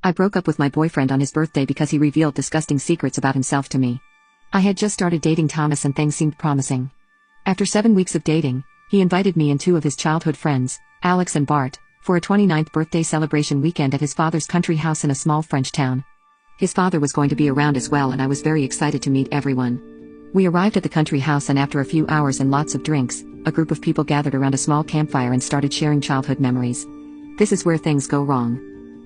I broke up with my boyfriend on his birthday because he revealed disgusting secrets about himself to me. I had just started dating Thomas and things seemed promising. After 7 weeks of dating, he invited me and 2 of his childhood friends, Alex and Bart, for a 29th birthday celebration weekend at his father's country house in a small French town. His father was going to be around as well and I was very excited to meet everyone. We arrived at the country house and after a few hours and lots of drinks, a group of people gathered around a small campfire and started sharing childhood memories. This is where things go wrong.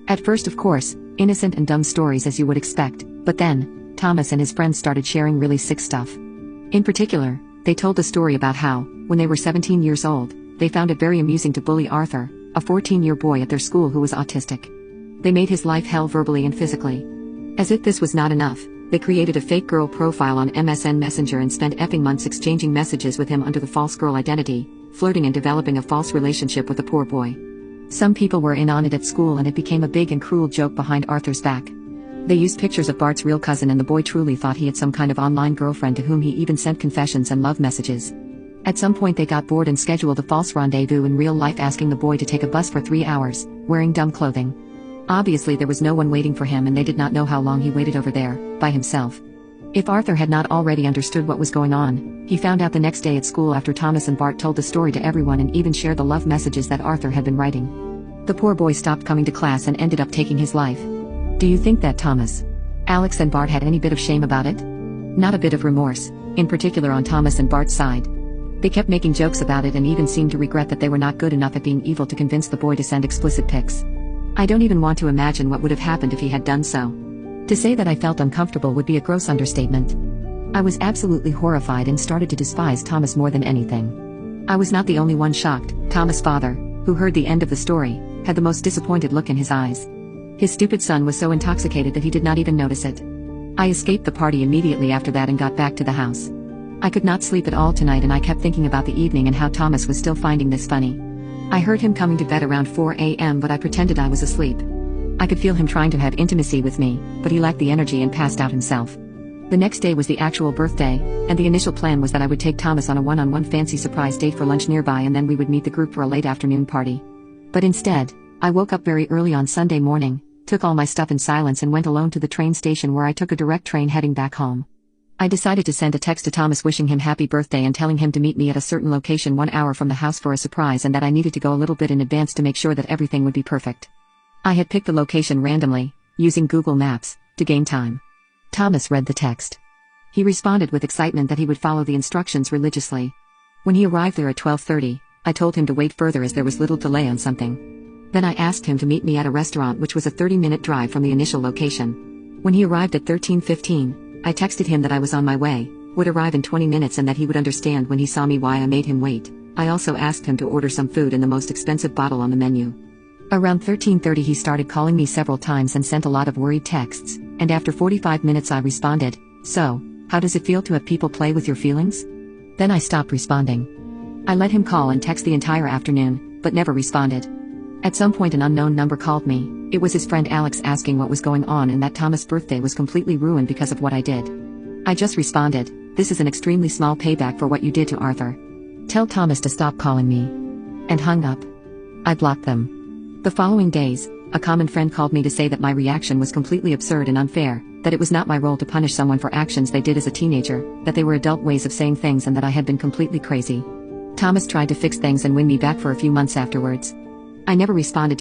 At first, of course, innocent and dumb stories as you would expect, but then, Thomas and his friends started sharing really sick stuff. In particular, they told a story about how, when they were 17 years old, they found it very amusing to bully Arthur, a 14-year boy at their school who was autistic. They made his life hell verbally and physically. As if this was not enough, they created a fake girl profile on MSN Messenger and spent effing months exchanging messages with him under the false girl identity, flirting and developing a false relationship with the poor boy. Some people were in on it at school and it became a big and cruel joke behind Arthur's back. They used pictures of Bart's real cousin and the boy truly thought he had some kind of online girlfriend to whom he even sent confessions and love messages. At some point they got bored and scheduled a false rendezvous in real life asking the boy to take a bus for 3 hours, wearing dumb clothing. Obviously there was no one waiting for him and they did not know how long he waited over there, by himself. If Arthur had not already understood what was going on, he found out the next day at school after Thomas and Bart told the story to everyone and even shared the love messages that Arthur had been writing. The poor boy stopped coming to class and ended up taking his life. Do you think that Thomas, Alex and Bart had any bit of shame about it? Not a bit of remorse, in particular on Thomas and Bart's side. They kept making jokes about it and even seemed to regret that they were not good enough at being evil to convince the boy to send explicit pics. I don't even want to imagine what would have happened if he had done so. To say that I felt uncomfortable would be a gross understatement. I was absolutely horrified and started to despise Thomas more than anything. I was not the only one shocked. Thomas' father, who heard the end of the story, had the most disappointed look in his eyes. His stupid son was so intoxicated that he did not even notice it. I escaped the party immediately after that and got back to the house. I could not sleep at all tonight and I kept thinking about the evening and how Thomas was still finding this funny. I heard him coming to bed around 4 a.m. but I pretended I was asleep. I could feel him trying to have intimacy with me, but he lacked the energy and passed out himself. The next day was the actual birthday, and the initial plan was that I would take Thomas on a one-on-one fancy surprise date for lunch nearby and then we would meet the group for a late afternoon party. But instead, I woke up very early on Sunday morning, took all my stuff in silence and went alone to the train station where I took a direct train heading back home. I decided to send a text to Thomas wishing him happy birthday and telling him to meet me at a certain location 1 hour from the house for a surprise and that I needed to go a little bit in advance to make sure that everything would be perfect. I had picked the location randomly, using Google Maps, to gain time. Thomas read the text. He responded with excitement that he would follow the instructions religiously. When he arrived there at 12:30, I told him to wait further as there was little delay on something. Then I asked him to meet me at a restaurant which was a 30-minute drive from the initial location. When he arrived at 13:15, I texted him that I was on my way, would arrive in 20 minutes and that he would understand when he saw me why I made him wait. I also asked him to order some food and the most expensive bottle on the menu. Around 13:30 he started calling me several times and sent a lot of worried texts, and after 45 minutes I responded, "So, how does it feel to have people play with your feelings?" Then I stopped responding. I let him call and text the entire afternoon, but never responded. At some point an unknown number called me. It was his friend Alex asking what was going on and that Thomas' birthday was completely ruined because of what I did. I just responded, "This is an extremely small payback for what you did to Arthur. Tell Thomas to stop calling me." And hung up. I blocked them. The following days, a common friend called me to say that my reaction was completely absurd and unfair, that it was not my role to punish someone for actions they did as a teenager, that they were adult ways of saying things and that I had been completely crazy. Thomas tried to fix things and win me back for a few months afterwards. I never responded